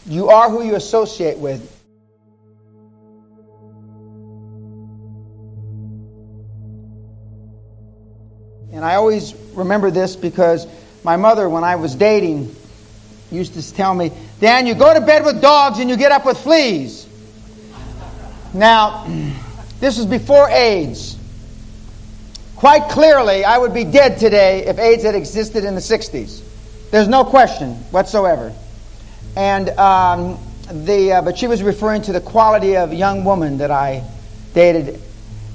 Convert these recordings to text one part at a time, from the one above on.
You are who you associate with. And I always remember this because my mother, when I was dating, used to tell me, Dan, you go to bed with dogs and you get up with fleas. Now, this was before AIDS. Quite clearly, I would be dead today if AIDS had existed in the 60s. There's no question whatsoever. And but she was referring to the quality of a young woman that I dated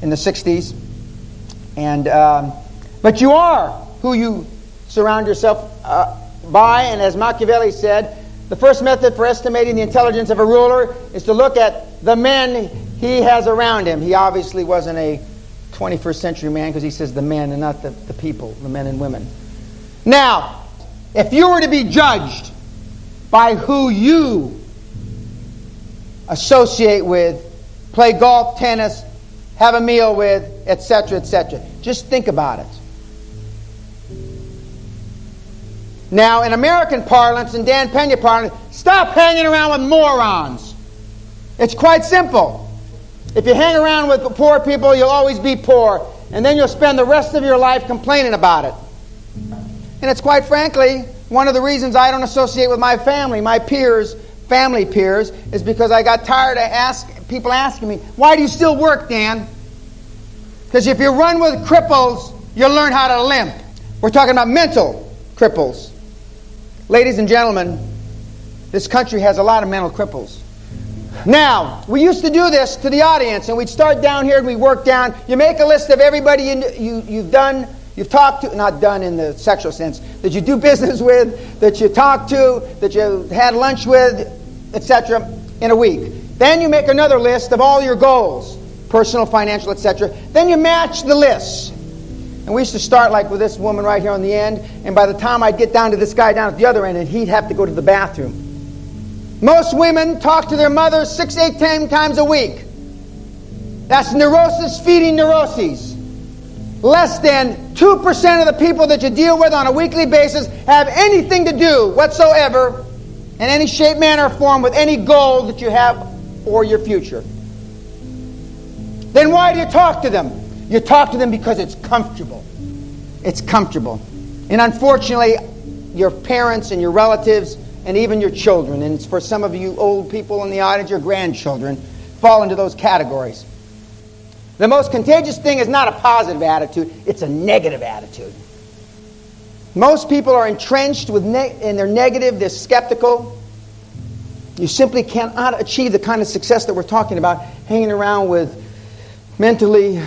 in the 60s. And but you are who you surround yourself by, and as Machiavelli said, the first method for estimating the intelligence of a ruler is to look at the men he has around him. He obviously wasn't a 21st century man because he says the men and not the people, the men and women. Now, if you were to be judged by who you associate with, play golf, tennis, have a meal with, etc., just think about it. Now, in American parlance, in Dan Pena parlance, stop hanging around with morons. It's quite simple. If you hang around with poor people, you'll always be poor. And then you'll spend the rest of your life complaining about it. And it's quite frankly, one of the reasons I don't associate with my family, my peers, family peers, is because I got tired of people asking me, why do you still work, Dan? Because if you run with cripples, you'll learn how to limp. We're talking about mental cripples. Ladies and gentlemen, this country has a lot of mental cripples. Now, we used to do this to the audience, and we'd start down here and we'd work down. You make a list of everybody you've talked to, not done in the sexual sense, that you do business with, that you talk to, that you had lunch with, etc., in a week. Then you make another list of all your goals, personal, financial, etc. Then you match the lists. And we used to start like with this woman right here on the end, and by the time I'd get down to this guy down at the other end, and he'd have to go to the bathroom. Most women talk to their mothers 6, 8, 10 times a week. That's neurosis feeding neuroses. Less than 2% of the people that you deal with on a weekly basis have anything to do whatsoever in any shape, manner, or form with any goal that you have or your future. Then why do you talk to them? You talk to them because it's comfortable. It's comfortable. And unfortunately, your parents and your relatives and even your children, and for some of you old people in the audience, your grandchildren, fall into those categories. The most contagious thing is not a positive attitude, it's a negative attitude. Most people are entrenched in their negative, they're skeptical. You simply cannot achieve the kind of success that we're talking about hanging around with mentally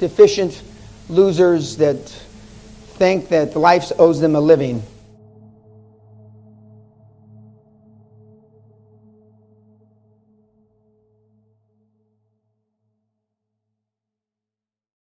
deficient losers that think that life owes them a living.